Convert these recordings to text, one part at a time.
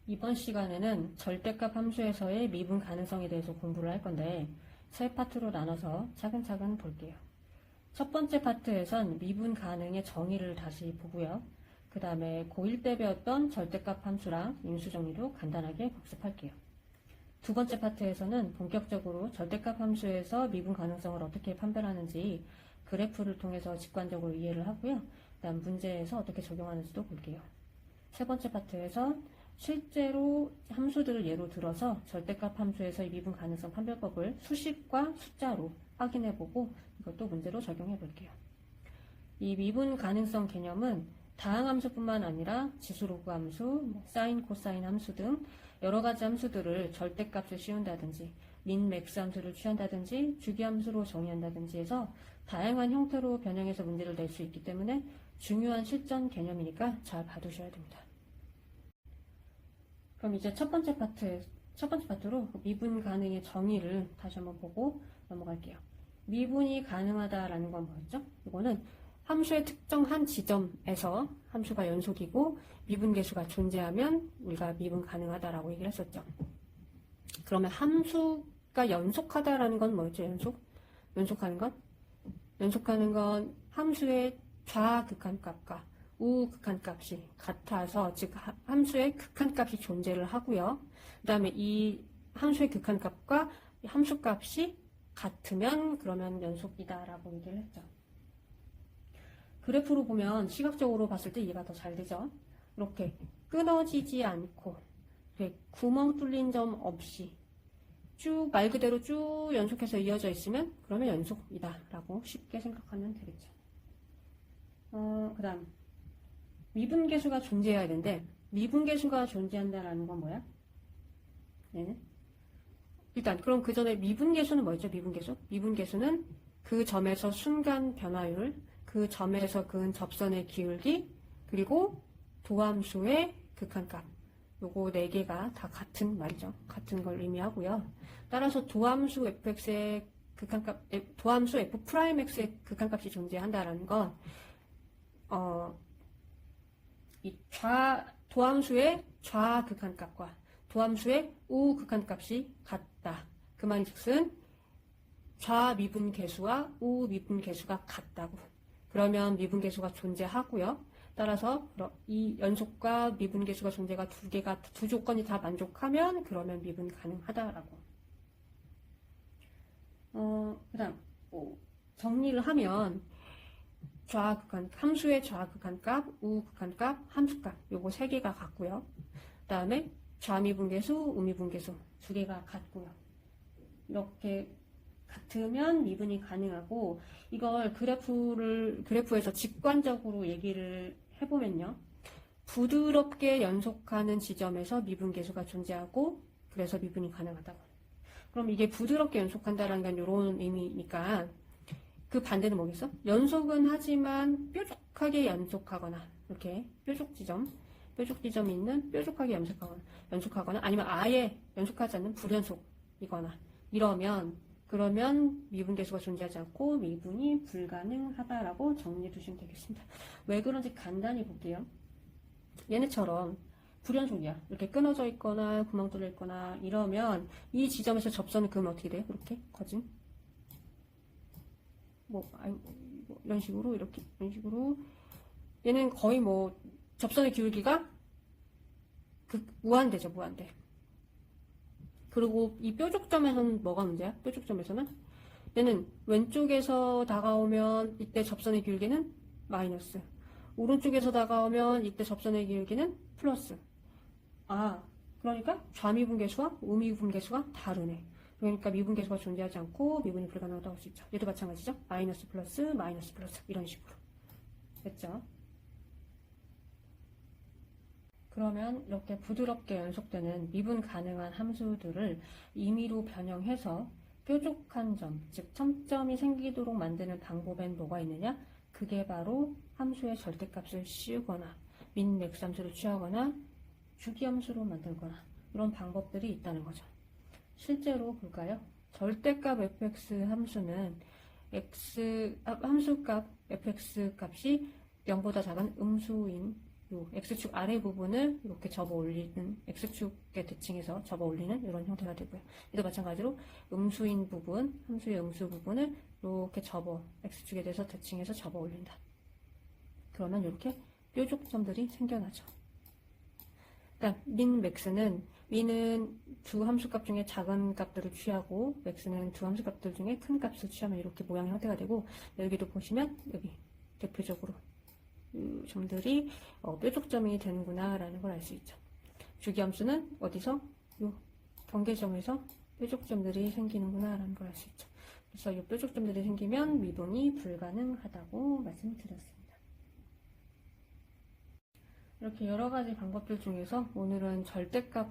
이번 시간에는 절대값 함수에서의 미분 가능성에 대해서 공부를 할 건데 세 파트로 나눠서 차근차근 볼게요. 첫 번째 파트에선 미분 가능의 정의를 다시 보고요. 그 다음에 고1 때 배웠던 절대값 함수랑 인수 정리도 간단하게 복습할게요. 두 번째 파트에서는 본격적으로 절대값 함수에서 미분 가능성을 어떻게 판별하는지 그래프를 통해서 직관적으로 이해를 하고요. 그 다음 문제에서 어떻게 적용하는지도 볼게요. 세 번째 파트에서 실제로 함수들을 예로 들어서 절대값 함수에서의 미분 가능성 판별법을 수식과 숫자로 확인해보고 이것도 문제로 적용해볼게요. 이 미분 가능성 개념은 다항함수뿐만 아니라 지수로그 함수, 사인, 코사인 함수 등 여러 가지 함수들을 절대값을 씌운다든지 민, 맥스 함수를 취한다든지 주기함수로 정의한다든지 해서 다양한 형태로 변형해서 문제를 낼 수 있기 때문에 중요한 실전 개념이니까 잘 봐두셔야 됩니다. 그럼 이제 첫 번째 파트로 미분 가능의 정의를 다시 한번 보고 넘어갈게요. 미분이 가능하다라는 건 뭐였죠? 이거는 함수의 특정한 지점에서 함수가 연속이고 미분계수가 존재하면 우리가 미분 가능하다라고 얘기를 했었죠. 그러면 함수가 연속하다라는 건 뭐였죠? 연속하는 건 함수의 좌극한값과 우극한값이 같아서 즉 함수의 극한값이 존재를 하고요. 그 다음에 이 함수의 극한값과 함수값이 같으면 그러면 연속이다라고 얘기를 했죠. 그래프로 보면 시각적으로 봤을 때 이해가 더 잘 되죠. 이렇게 끊어지지 않고 구멍 뚫린 점 없이 쭉 말 그대로 쭉 연속해서 이어져 있으면 그러면 연속이다 라고 쉽게 생각하면 되겠죠. 그 다음 미분계수가 존재해야 되는데 미분계수가 존재한다는 건 뭐야? 네. 일단 그럼 그 전에 미분계수는 뭐였죠? 미분계수는 그 점에서 순간 변화율, 그 점에서 그은 접선의 기울기, 그리고 도함수의 극한값. 요거 4개가 다 같은 말이죠. 같은 걸 의미하고요. 따라서 도함수 fx의 극한값, 도함수 f'x의 극한값이 존재한다라는 건 이 도함수의 좌극한값과 도함수의 우극한값이 같다. 그 말인즉슨 좌미분계수와 우미분계수가 같다고. 그러면 미분계수가 존재하고요. 따라서 이 연속과 미분계수가 존재가 두 조건이 다 만족하면 그러면 미분 가능하다라고. 그다음 정리를 하면 함수의 좌극한값, 우극한값, 함수값 요거 3개가 같고요. 그 다음에 좌미분계수, 우미분계수 2개가 같고요. 이렇게 같으면 미분이 가능하고 이걸 그래프에서 직관적으로 얘기를 해보면요. 부드럽게 연속하는 지점에서 미분계수가 존재하고 그래서 미분이 가능하다고. 그럼 이게 부드럽게 연속한다는 건 이런 의미니까 그 반대는 뭐겠어? 연속은 하지만 뾰족하게 연속하거나 이렇게 뾰족 지점이 있는 뾰족하게 연속하거나 아니면 아예 연속하지 않는 불연속이거나 그러면 미분계수가 존재하지 않고 미분이 불가능하다라고 정리해 두시면 되겠습니다. 왜 그런지 간단히 볼게요. 얘네처럼 불연속이야. 이렇게 끊어져 있거나 구멍 뚫려 있거나 이러면 이 지점에서 접선을 그으면 어떻게 돼요? 이렇게 거진 이런 식으로 얘는 거의 접선의 기울기가 무한대죠. 무한대. 그리고 이 뾰족점에서는 뭐가 문제야? 뾰족점에서는 얘는 왼쪽에서 다가오면 이때 접선의 기울기는 마이너스, 오른쪽에서 다가오면 이때 접선의 기울기는 플러스. 그러니까 좌미분계수와 우미분계수가 다르네. 그러니까 미분계수가 존재하지 않고 미분이 불가능하다고 할 수 있죠. 얘도 마찬가지죠. 마이너스 플러스 이런 식으로 됐죠. 그러면 이렇게 부드럽게 연속되는 미분 가능한 함수들을 임의로 변형해서 뾰족한 점, 즉 첨점이 생기도록 만드는 방법엔 뭐가 있느냐? 그게 바로 함수의 절대값을 씌우거나 민, 맥스 함수를 취하거나 주기함수로 만들거나 이런 방법들이 있다는 거죠. 실제로 볼까요? 절대값 fx 함수는 함수값 fx 값이 0보다 작은 음수인 요 X축 아래 부분을 이렇게 접어 올리는, X축의 대칭해서 접어 올리는 이런 형태가 되고요. 이도 마찬가지로 음수인 부분, 함수의 음수 부분을 이렇게 접어, X축에 대해서 대칭해서 접어 올린다. 그러면 이렇게 뾰족점들이 생겨나죠. 그러니까 민, 맥스는, 민은 두 함수값 중에 작은 값들을 취하고 맥스는 두 함수값들 중에 큰 값을 취하면 이렇게 모양 형태가 되고, 여기도 보시면 여기 대표적으로 이 점들이 뾰족점이 되는구나 라는 걸 알 수 있죠. 주기함수는 어디서? 요 경계점에서 뾰족점들이 생기는구나 라는 걸 알 수 있죠. 그래서 이 뾰족점들이 생기면 미분이 불가능하다고 말씀드렸습니다. 이렇게 여러 가지 방법들 중에서 오늘은 절대값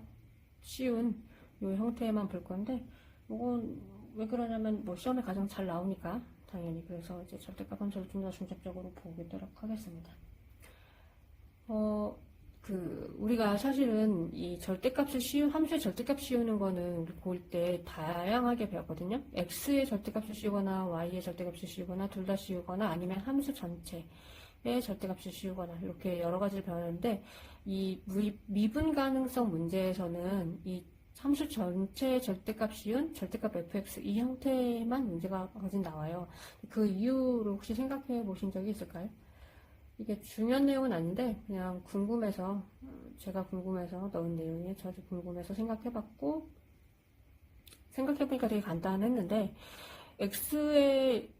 쉬운 이 형태만 볼 건데, 이건 왜 그러냐면 뭐 시험에 가장 잘 나오니까 당연히. 그래서 이제 절대값 함수를 좀 더 중점적으로 보도록 하겠습니다. 우리가 사실은 이 절대값을 함수의 절대값 씌우는 거는 우리 볼 때 다양하게 배웠거든요. x의 절대값을 씌우거나 y의 절대값을 씌우거나 둘 다 씌우거나 아니면 함수 전체의 절대값을 씌우거나 이렇게 여러 가지를 배웠는데, 이 미분 가능성 문제에서는 이 함수 전체의 절대값 씌운 절대값 fx 이 형태만 문제가 거진 나와요. 그 이유를 혹시 생각해 보신 적이 있을까요? 이게 중요한 내용은 아닌데 그냥 궁금해서, 제가 궁금해서 넣은 내용이에요. 저도 궁금해서 생각해봤고, 생각해보니까 되게 간단했는데, x의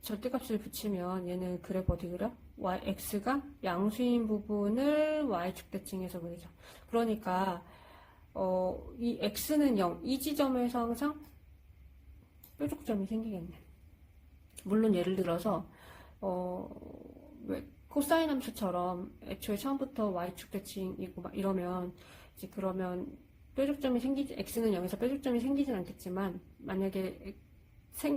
절대값을 붙이면 얘는 그래프 어떻게 그려? x가 양수인 부분을 y축 대칭해서 그리죠. 그러니까 이 x는 0, 이 지점에서 항상 뾰족점이 생기겠네. 물론 예를 들어서 왜 코사인 함수처럼 애초에 처음부터 y축 대칭이고 막 이러면 이제 그러면 뾰족점이 생기지, x는 0에서 뾰족점이 생기진 않겠지만, 만약에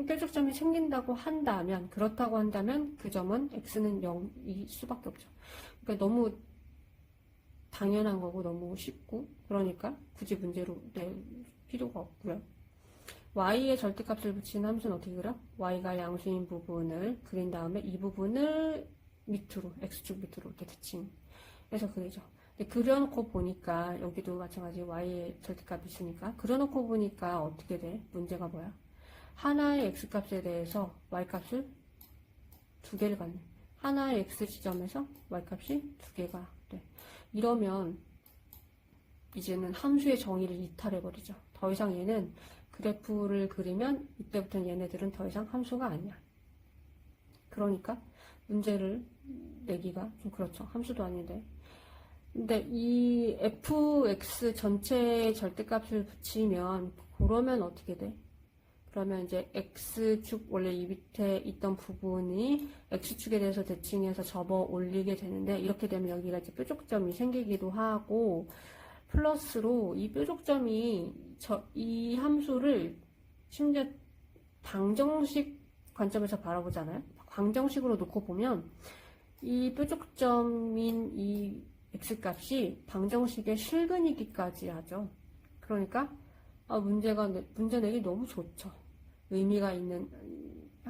뾰족점이 생긴다고 한다면, 그렇다고 한다면 그 점은 x는 0일 수밖에 없죠. 그러니까 너무 당연한 거고 너무 쉽고, 그러니까 굳이 문제로 낼 필요가 없고요. y의 절대값을 붙이는 함수는 어떻게 그려? y가 양수인 부분을 그린 다음에 이 부분을 밑으로, x축 밑으로 이렇게 대칭해서 그리죠. 근데 그려놓고 보니까 여기도 마찬가지 y의 절대값이 있으니까 그려놓고 보니까 어떻게 돼? 문제가 뭐야? 하나의 x값에 대해서 y값을 두 개를 갖네. 하나의 x 지점에서 y값이 두 개가 돼. 이러면 이제는 함수의 정의를 이탈해버리죠. 더 이상 얘는 그래프를 그리면 이때부터는 얘네들은 더 이상 함수가 아니야. 그러니까 문제를 내기가 좀 그렇죠. 함수도 아닌데. 근데 이 fx 전체의 절대값을 붙이면 그러면 어떻게 돼? 그러면 이제 x축, 원래 이 밑에 있던 부분이 x축에 대해서 대칭해서 접어 올리게 되는데, 이렇게 되면 여기가 이제 뾰족점이 생기기도 하고, 플러스로 이 뾰족점이 이 함수를 심지어 방정식 관점에서 바라보잖아요. 방정식으로 놓고 보면 이 뾰족점인 이 x값이 방정식의 실근이기까지 하죠. 그러니까 문제 내기 너무 좋죠. 의미가 있는,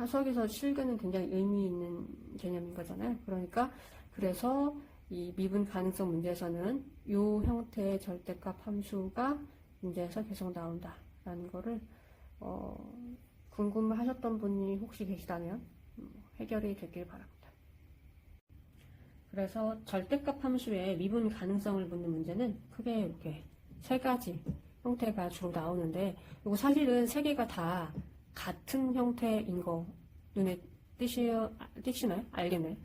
수학에서 실근은 굉장히 의미 있는 개념인 거잖아요. 그러니까 그래서 이 미분 가능성 문제에서는 이 형태의 절대값 함수가 문제에서 계속 나온다라는 거를 궁금하셨던 분이 혹시 계시다면 해결이 되길 바랍니다. 그래서 절대값 함수의 미분 가능성을 묻는 문제는 크게 이렇게 세 가지 형태가 주로 나오는데, 이거 사실은 세 개가 다 같은 형태인 거 눈에 띄시나요? 알겠나요?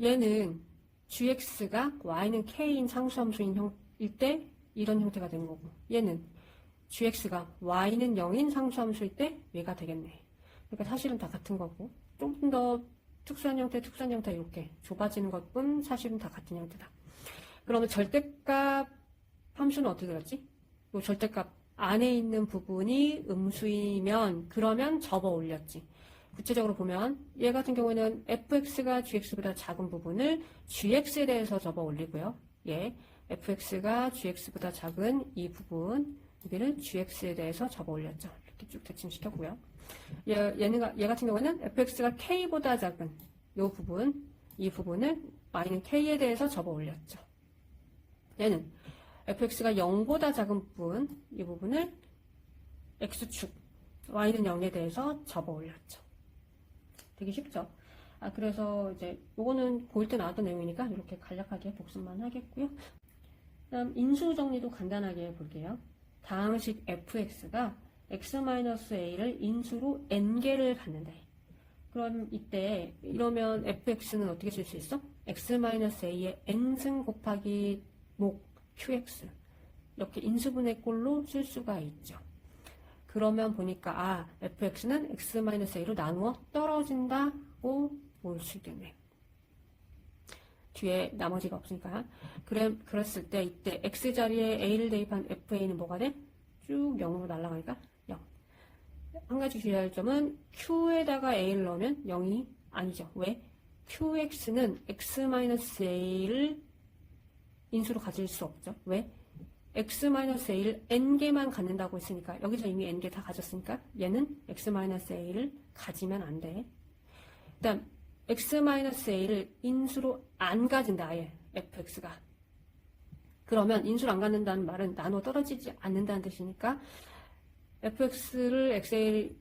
얘는 gx가 y는 k인 상수함수인 형일 때 이런 형태가 되는 거고, 얘는 gx가 y는 0인 상수함수일 때 얘가 되겠네. 그러니까 사실은 다 같은 거고, 좀 더 특수한 형태 이렇게 좁아지는 것뿐 사실은 다 같은 형태다. 그러면 절대값 함수는 어떻게 그렸지? 이 절대값 안에 있는 부분이 음수이면 그러면 접어 올렸지. 구체적으로 보면 얘 같은 경우에는 fx가 gx보다 작은 부분을 gx에 대해서 접어 올리고요. fx가 gx보다 작은 이 부분, 여기를 gx에 대해서 접어 올렸죠. 이렇게 쭉 대칭시켰고요. 얘 같은 경우에는 fx가 k보다 작은 이 부분, 이 부분을 y는 k에 대해서 접어 올렸죠. 얘는 fx가 0보다 작은 부분, 이 부분을 x축, y는 0에 대해서 접어 올렸죠. 되게 쉽죠? 그래서 이제 요거는 고1 때 나왔던 내용이니까 이렇게 간략하게 복습만 하겠고요. 다음 인수 정리도 간단하게 해볼게요. 다음 식 fx가 x-a를 인수로 n개를 갖는데, 그럼 이때 이러면 fx는 어떻게 쓸 수 있어? x-a의 n승 곱하기 목 qx, 이렇게 인수분해 꼴로 쓸 수가 있죠. 그러면 보니까 fx는 x-a로 나누어 떨어진다고 볼 수 있겠네. 뒤에 나머지가 없으니까. 그랬을 때 이때 x 자리에 a를 대입한 fa는 뭐가 돼? 쭉 0으로 날아가니까 0. 한 가지 주의할 점은 q에다가 a를 넣으면 0이 아니죠. 왜? qx는 x-a를 인수로 가질 수 없죠. 왜? x-a를 n개만 갖는다고 했으니까, 여기서 이미 n개 다 가졌으니까 얘는 x-a를 가지면 안 돼. 일단 x-a를 인수로 안 가진다, 아예 fx가. 그러면 인수로 안 갖는다는 말은 나눠 떨어지지 않는다는 뜻이니까 fx를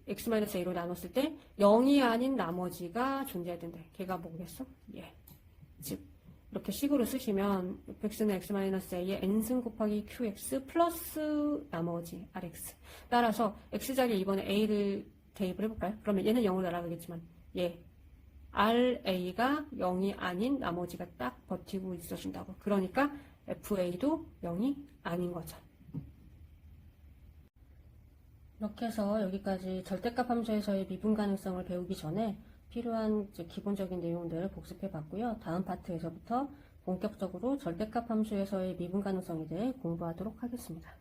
x-a로 나눴을 때 0이 아닌 나머지가 존재해야 된다. 걔가 뭐겠어? 예. 즉 이렇게 식으로 쓰시면 fx는 x-a의 n승 곱하기 qx 플러스 나머지 rx. 따라서 x자리에 이번에 a를 대입을 해볼까요? 그러면 얘는 0으로 날아가겠지만 ra가 0이 아닌 나머지가 딱 버티고 있어준다고. 그러니까 fa도 0이 아닌 거죠. 이렇게 해서 여기까지 절대값 함수에서의 미분 가능성을 배우기 전에 필요한 기본적인 내용들을 복습해 봤고요. 다음 파트에서부터 본격적으로 절대값 함수에서의 미분 가능성에 대해 공부하도록 하겠습니다.